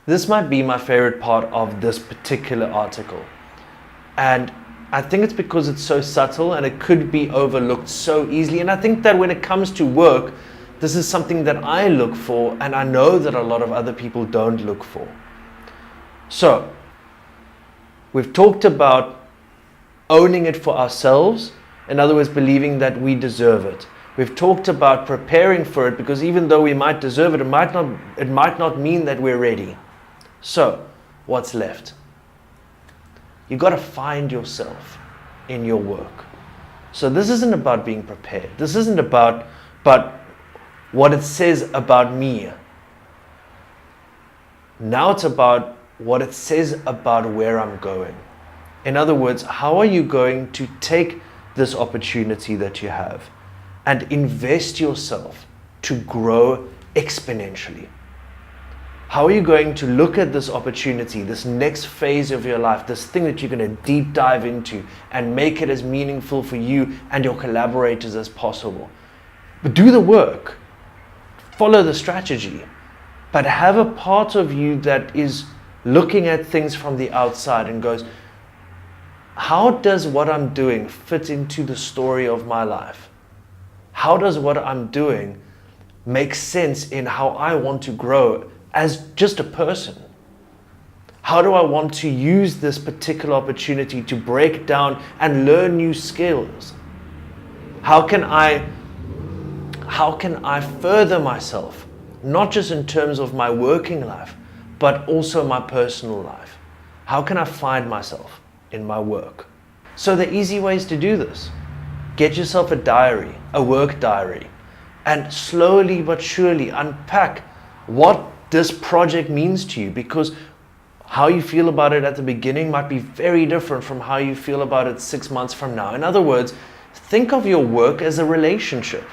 This might be my favorite part of this particular article. And I think it's because it's so subtle and it could be overlooked so easily. And I think that when it comes to work, this is something that I look for, and I know that a lot of other people don't look for. So, we've talked about owning it for ourselves, in other words, believing that we deserve it. We've talked about preparing for it, because even though we might deserve it, it might not mean that we're ready. So, what's left? You've got to find yourself in your work. So this isn't about being prepared. This isn't about what it says about me. Now it's about what it says about where I'm going. In other words, how are you going to take this opportunity that you have and invest yourself to grow exponentially? How are you going to look at this opportunity, this next phase of your life, this thing that you're going to deep dive into and make it as meaningful for you and your collaborators as possible? But do the work, follow the strategy, but have a part of you that is looking at things from the outside and goes, how does what I'm doing fit into the story of my life? How does what I'm doing make sense in how I want to grow as just a person? How do I want to use this particular opportunity to break down and learn new skills? How can I further myself, not just in terms of my working life, but also my personal life? How can I find myself in my work? So the easy ways to do this: get yourself a diary, a work diary, and slowly but surely unpack what this project means to you, because how you feel about it at the beginning might be very different from how you feel about it 6 months from now. In other words, think of your work as a relationship.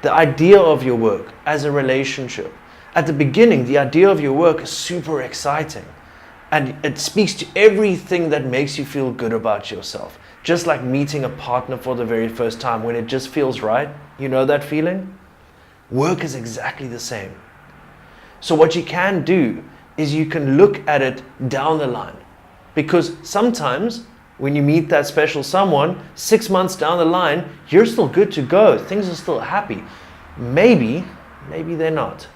The idea of your work as a relationship. At the beginning, the idea of your work is super exciting, and it speaks to everything that makes you feel good about yourself. Just like meeting a partner for the very first time when it just feels right. You know that feeling? Work is exactly the same. So what you can do is you can look at it down the line, because sometimes when you meet that special someone 6 months down the line, you're still good to go. Things are still happy. Maybe they're not.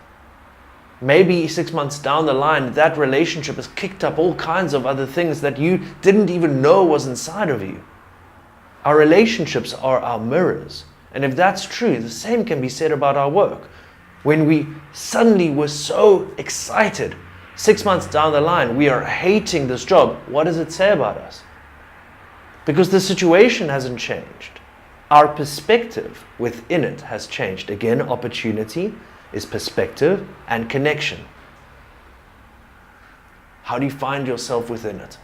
Maybe 6 months down the line, that relationship has kicked up all kinds of other things that you didn't even know was inside of you. Our relationships are our mirrors. And if that's true, the same can be said about our work. When we suddenly were so excited, 6 months down the line, we are hating this job. What does it say about us? Because the situation hasn't changed. Our perspective within it has changed. Again, opportunity is perspective and connection. How do you find yourself within it?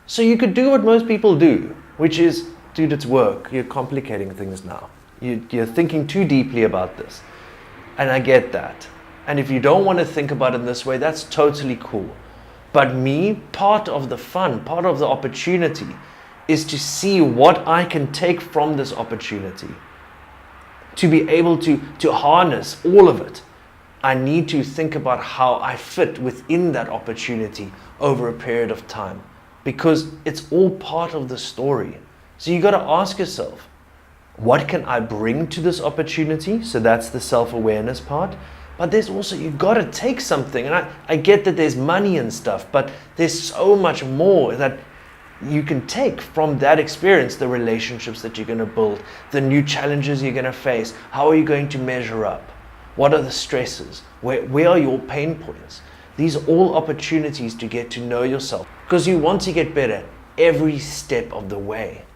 So you could do what most people do, which is, dude, it's work. You're complicating things now. You're thinking too deeply about this. And I get that. And if you don't want to think about it in this way, that's totally cool. But me, part of the fun, part of the opportunity is to see what I can take from this opportunity. To be able to harness all of it, I need to think about how I fit within that opportunity over a period of time, because it's all part of the story. So you got to ask yourself, what can I bring to this opportunity? So that's the self-awareness part. But there's also, you've got to take something. And I get that there's money and stuff, but there's so much more that you can take from that experience. The relationships that you're going to build, the new challenges you're going to face. How are you going to measure up? What are the stresses? Where are your pain points? These are all opportunities to get to know yourself, because you want to get better every step of the way.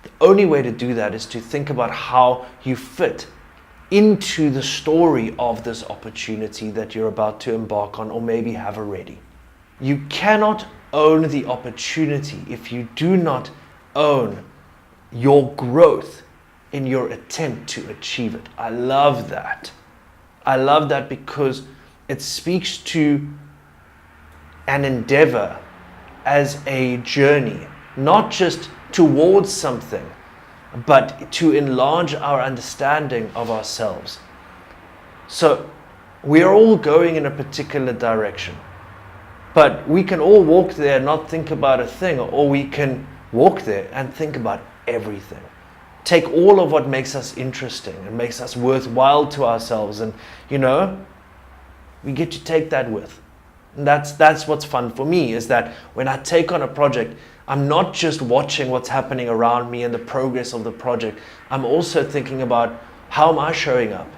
The only way to do that is to think about how you fit into the story of this opportunity that you're about to embark on, or maybe have already. You cannot own the opportunity if you do not own your growth in your attempt to achieve it. I love that. I love that because it speaks to an endeavor as a journey, not just towards something, but to enlarge our understanding of ourselves. So we are all going in a particular direction. But we can all walk there and not think about a thing, or we can walk there and think about everything. Take all of what makes us interesting and makes us worthwhile to ourselves, and we get to take that with. And that's what's fun for me, is that when I take on a project, I'm not just watching what's happening around me and the progress of the project. I'm also thinking about, how am I showing up?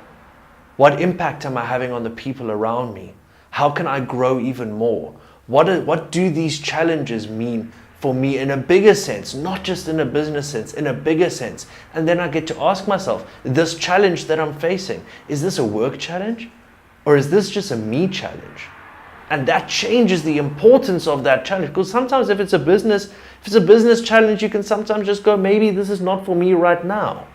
What impact am I having on the people around me? How can I grow even more? What do these challenges mean for me in a bigger sense, not just in a business sense, in a bigger sense? And then I get to ask myself, this challenge that I'm facing, is this a work challenge? Or is this just a me challenge? And that changes the importance of that challenge. Because sometimes if it's a business challenge, you can sometimes just go, maybe this is not for me right now.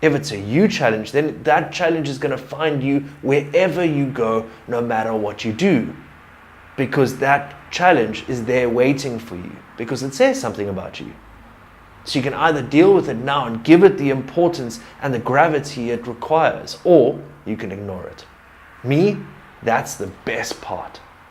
If it's a you challenge, then that challenge is going to find you wherever you go, no matter what you do. Because that challenge is there waiting for you, because it says something about you. So you can either deal with it now and give it the importance and the gravity it requires, or you can ignore it. Me, that's the best part.